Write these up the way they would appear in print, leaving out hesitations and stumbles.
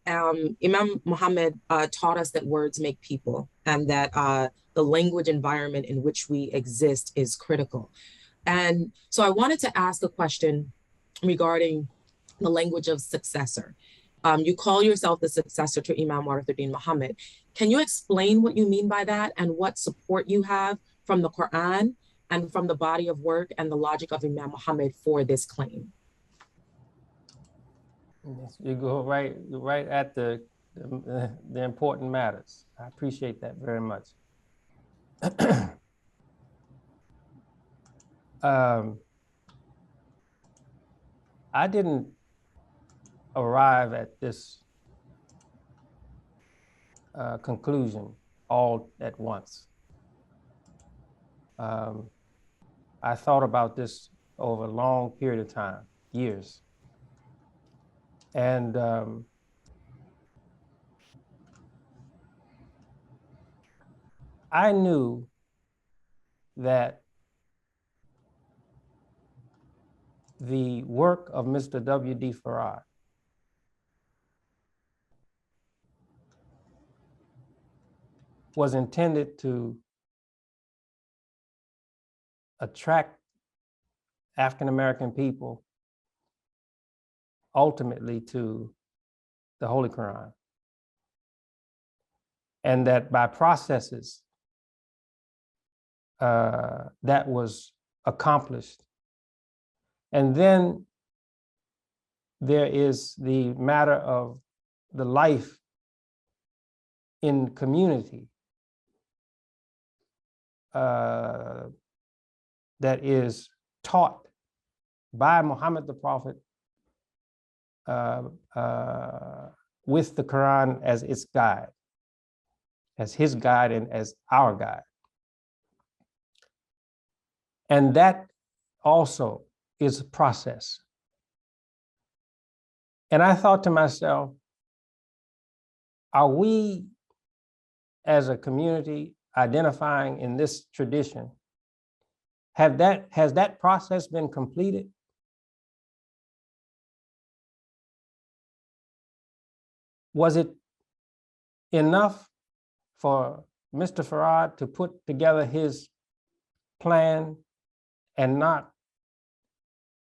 Imam Muhammad taught us that words make people, and that the language environment in which we exist is critical. And so I wanted to ask a question regarding the language of successor. You call yourself the successor to Imam Deen Mohammed. Can you explain what you mean by that and what support you have from the Quran and from the body of work and the logic of Imam Muhammad for this claim? You go right at the important matters. I appreciate that very much. I didn't arrive at this conclusion all at once. I thought about this over a long period of time, years. And I knew that the work of Mr. W.D. Farad was intended to attract African-American people ultimately to the Holy Quran. And that by processes that was accomplished. And then there is the matter of the life in community that is taught by Muhammad the Prophet with the Quran as its guide, as his guide and as our guide. And that also is a process. And I thought to myself, are we as a community identifying in this tradition, has that process been completed? Was it enough for Mr. Farad to put together his plan and not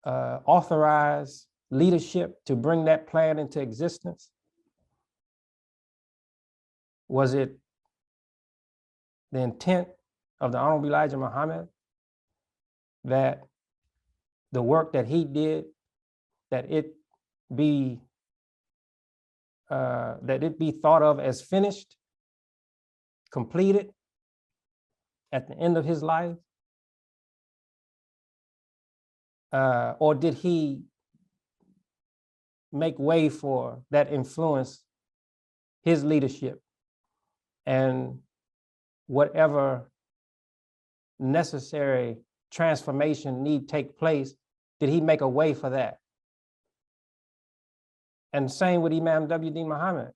authorize leadership to bring that plan into existence? Was it the intent of the Honorable Elijah Muhammad that the work that he did, that it be thought of as finished, completed at the end of his life? Or did he make way for that influence, his leadership, and whatever necessary transformation need take place, did he make a way for that? And same with Imam W. Deen Mohammed.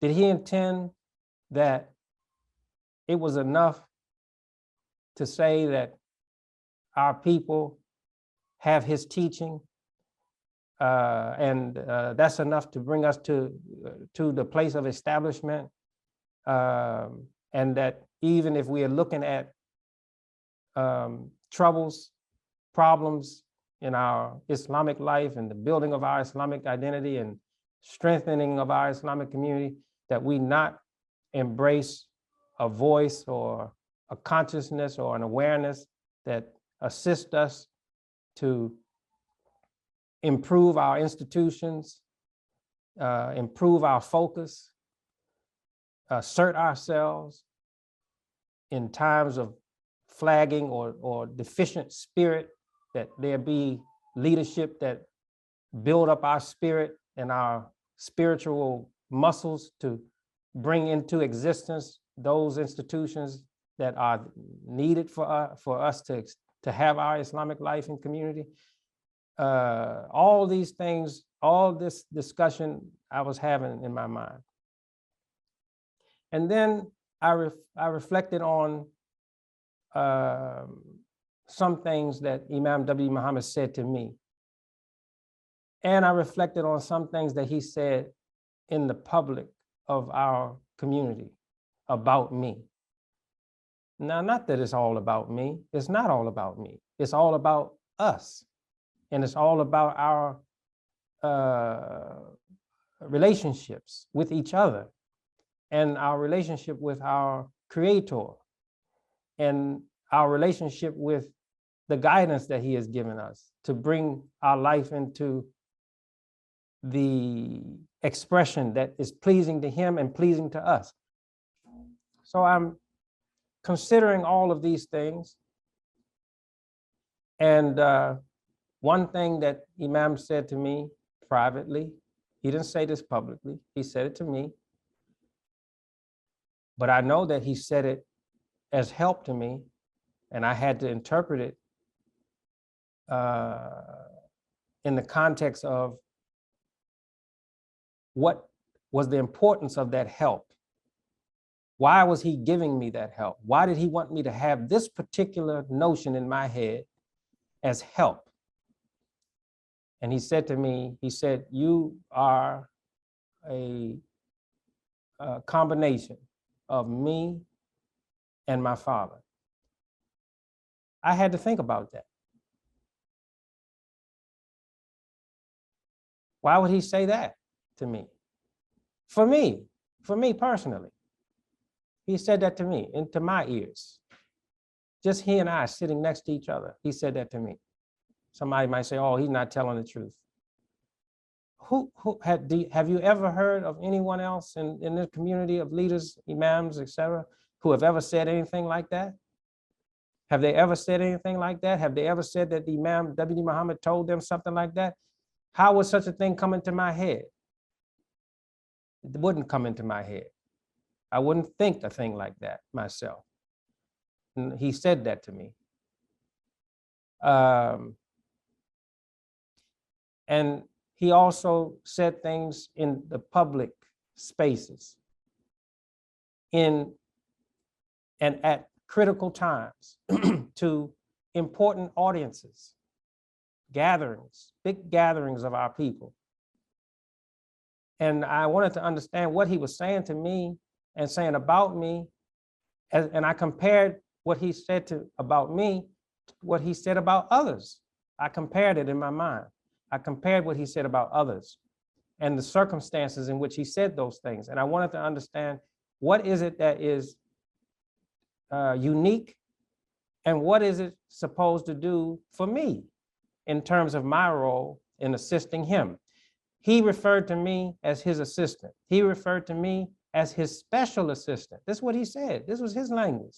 Did he intend that it was enough to say that our people have his teaching, and that's enough to bring us to the place of establishment, and that even if we are looking at troubles, problems in our Islamic life and the building of our Islamic identity and strengthening of our Islamic community, that we not embrace a voice or a consciousness or an awareness that assist us to improve our institutions, improve our focus, assert ourselves in times of flagging or deficient spirit, that there be leadership that build up our spirit and our spiritual muscles to bring into existence those institutions that are needed for us to have our Islamic life and community. All these things, all this discussion I was having in my mind. And then I reflected on some things that Imam W. Muhammad said to me. And I reflected on some things that he said in the public of our community about me. Now, not that it's all about me. It's not all about me. It's all about us. And it's all about our relationships with each other and our relationship with our Creator and our relationship with the guidance that He has given us to bring our life into the expression that is pleasing to Him and pleasing to us. So I'm considering all of these things. And one thing that Imam said to me privately, he didn't say this publicly, he said it to me, but I know that he said it as help to me, and I had to interpret it in the context of what was the importance of that help. Why was he giving me that help? Why did he want me to have this particular notion in my head as help? And he said to me, he said, you are a combination of me and my father. I had to think about that. Why would he say that to me? For me personally. He said that to me, into my ears. Just he and I sitting next to each other. He said that to me. Somebody might say, oh, he's not telling the truth. Have you ever heard of anyone else in the community of leaders, imams, etc., who have ever said anything like that? Have they ever said anything like that? Have they ever said that the Imam W. Muhammad told them something like that? How would such a thing come into my head? It wouldn't come into my head. I wouldn't think a thing like that myself. And he said that to me. And he also said things in the public spaces and at critical times to important audiences, gatherings, big gatherings of our people. And I wanted to understand what he was saying to me and saying about me. And I compared what he said about me to what he said about others. I compared it in my mind. I compared what he said about others and the circumstances in which he said those things. And I wanted to understand, what is it that is unique, and what is it supposed to do for me in terms of my role in assisting him? He referred to me as his assistant. He referred to me as his special assistant. This is what he said. This was his language.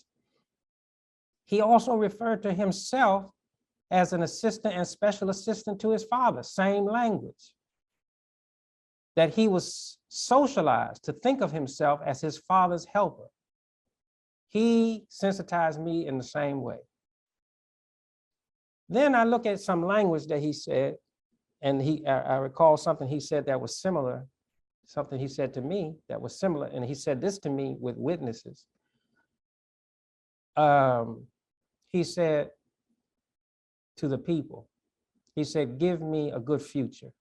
He also referred to himself as an assistant and special assistant to his father, same language. That he was socialized to think of himself as his father's helper. He sensitized me in the same way. Then I look at some language that he said, and I recall something he said that was similar, something he said to me that was similar, and he said this to me with witnesses. He said to the people, he said, give me a good future.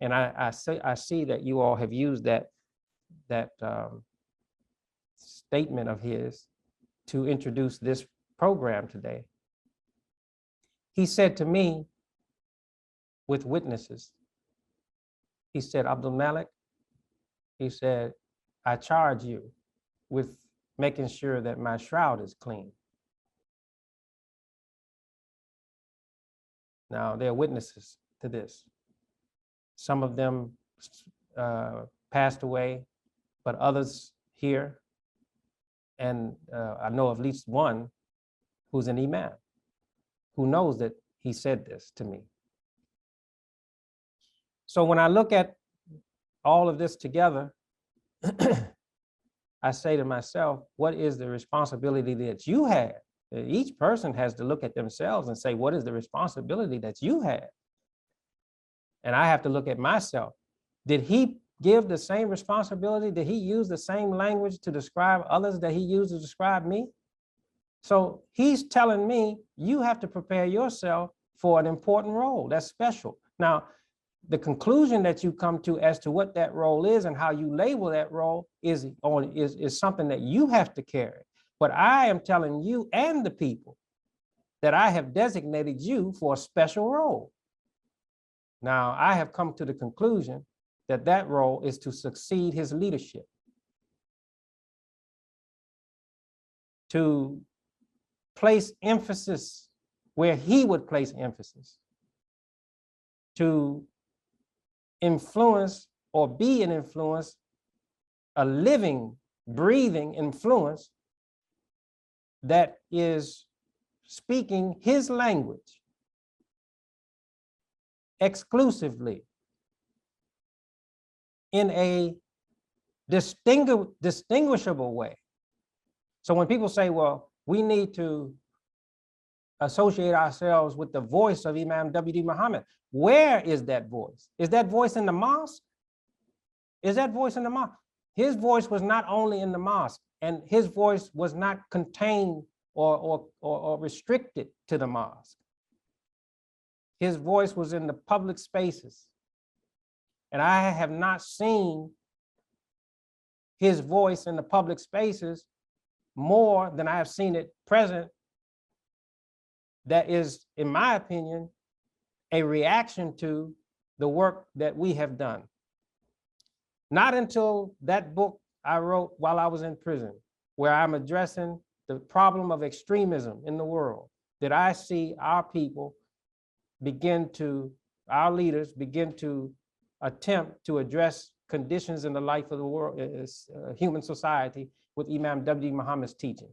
And I see that you all have used that statement of his to introduce this program today. He said to me with witnesses, he said, Abdulmalik, he said, I charge you with making sure that my shroud is clean. Now, there are witnesses to this. Some of them passed away, but others here. And I know of at least one who's an imam who knows that he said this to me. So when I look at all of this together, I say to myself, what is the responsibility that you have? Each person has to look at themselves and say, what is the responsibility that you have? And I have to look at myself. Did he give the same responsibility? Did he use the same language to describe others that he used to describe me? So he's telling me, you have to prepare yourself for an important role that's special. Now, the conclusion that you come to as to what that role is and how you label that role is something that you have to carry. But I am telling you and the people that I have designated you for a special role. Now, I have come to the conclusion that that role is to succeed his leadership, to place emphasis where he would place emphasis, to influence or be an influence, a living, breathing influence that is speaking his language exclusively in a distinguishable way. So when people say, well, we need to associate ourselves with the voice of Imam W. Deen Mohammed, where is that voice? Is that voice in the mosque? Is that voice in the mosque? His voice was not only in the mosque, and his voice was not contained or restricted to the mosque. His voice was in the public spaces. And I have not seen his voice in the public spaces more than I have seen it present. That is, in my opinion, a reaction to the work that we have done. Not until that book I wrote while I was in prison, where I'm addressing the problem of extremism in the world, did I see our people our leaders begin to attempt to address conditions in the life of the world, human society, with Imam W. Muhammad's teaching.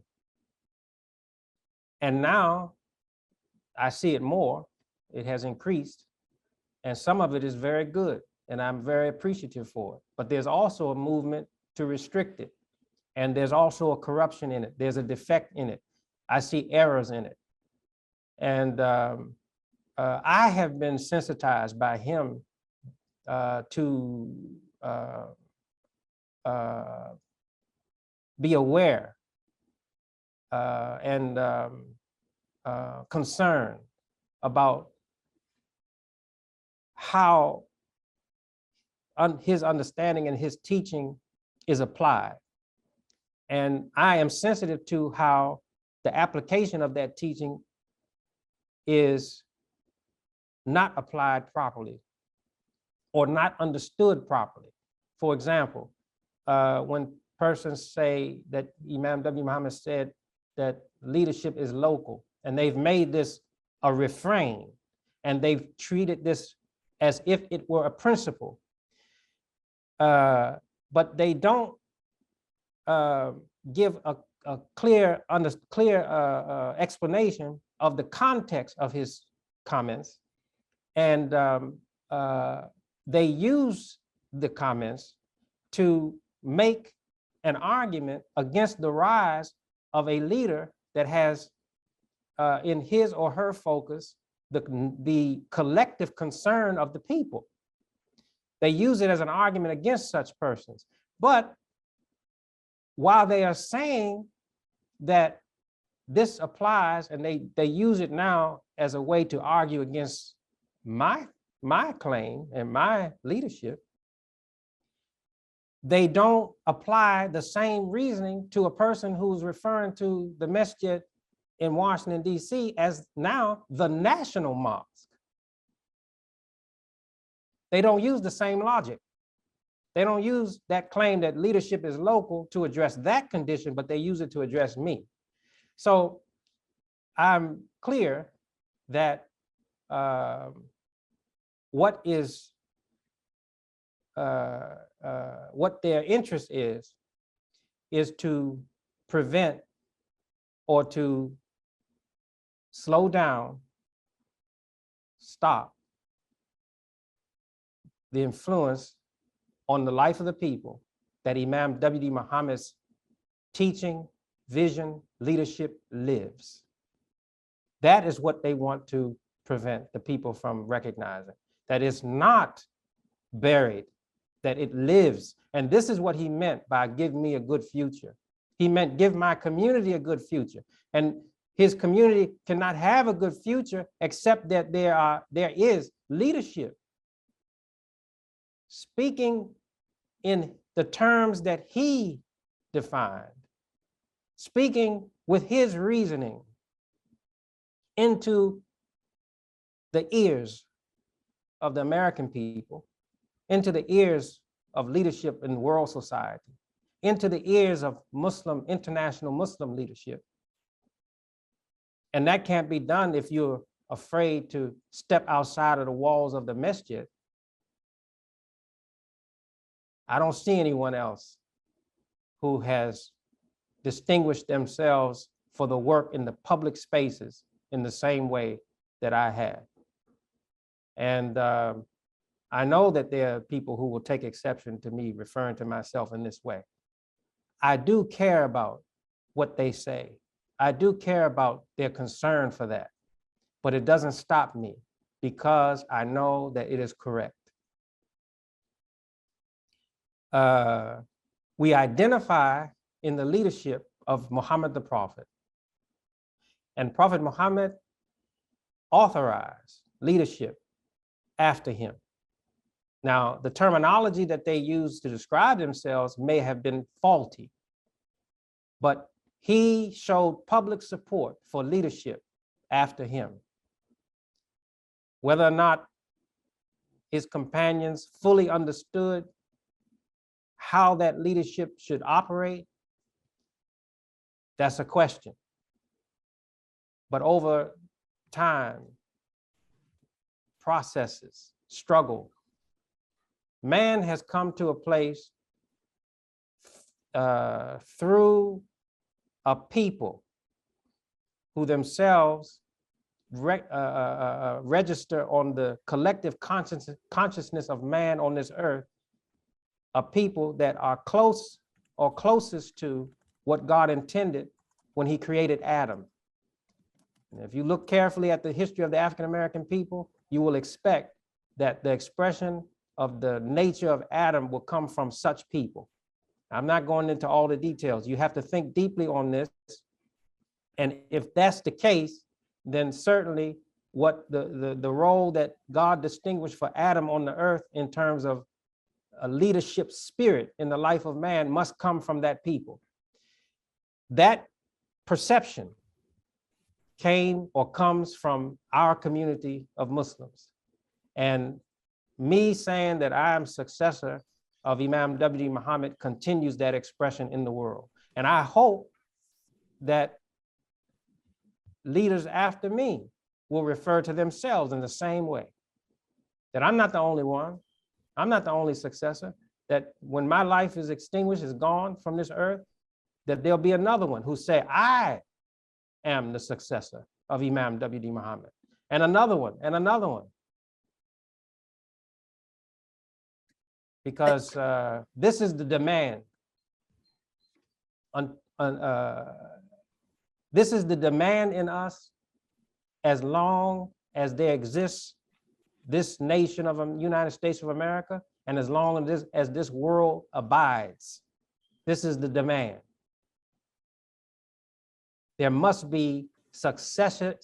And now I see it more, it has increased, and some of it is very good, and I'm very appreciative for it. But there's also a movement to restrict it. And there's also a corruption in it. There's a defect in it. I see errors in it. And I have been sensitized by him to be aware and concerned about how his understanding and his teaching is applied. And I am sensitive to how the application of that teaching is not applied properly or not understood properly. For example, when persons say that Imam W. Muhammad said that leadership is local, and they've made this a refrain, and they've treated this as if it were a principle, but they don't give a clear explanation of the context of his comments. And they use the comments to make an argument against the rise of a leader that has in his or her focus the collective concern of the people. They use it as an argument against such persons. But while they are saying that this applies, and they use it now as a way to argue against my claim and my leadership, they don't apply the same reasoning to a person who's referring to the masjid in Washington, D.C. as now the national mosque. They don't use the same logic. They don't use that claim that leadership is local to address that condition, but they use it to address me. So I'm clear that what their interest is to prevent or to slow down, stop the influence on the life of the people that Imam W. Deen Mohammed's teaching, vision, leadership lives. That is what they want to prevent the people from recognizing, that it's not buried, that it lives. And this is what he meant by give me a good future. He meant give my community a good future. And his community cannot have a good future except that there is leadership speaking in the terms that he defined, speaking with his reasoning into the ears of the American people, into the ears of leadership in world society, into the ears of Muslim, international Muslim leadership. And that can't be done if you're afraid to step outside of the walls of the masjid. I don't see anyone else who has distinguished themselves for the work in the public spaces in the same way that I have. And I know that there are people who will take exception to me referring to myself in this way. I do care about what they say. I do care about their concern for that, but it doesn't stop me because I know that it is correct. We identify in the leadership of Muhammad the Prophet, and Prophet Muhammad authorized leadership after him. Now, the terminology that they used to describe themselves may have been faulty, but he showed public support for leadership after him. Whether or not his companions fully understood how that leadership should operate, that's a question. But over time, processes, struggle, man has come to a place through a people who themselves register on the collective consciousness of man on this earth, a people that are close or closest to what God intended when he created Adam. And if you look carefully at the history of the African-American people, you will expect that the expression of the nature of Adam will come from such people. I'm not going into all the details. You have to think deeply on this. And if that's the case, then certainly what the role that God distinguished for Adam on the earth in terms of a leadership spirit in the life of man must come from that people. That perception came or comes from our community of Muslims. And me saying that I am successor of Imam W. Mohammed continues that expression in the world. And I hope that leaders after me will refer to themselves in the same way, that I'm not the only one, I'm not the only successor, that when my life is extinguished, is gone from this earth, that there'll be another one who say, I am the successor of Imam W. Mohammed, and another one, and another one. Because this is the demand. This is the demand in us as long as there exists this nation of the United States of America, and as long as this world abides. This is the demand. There must be successive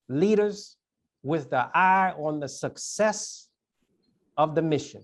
leaders with the eye on the success of the mission.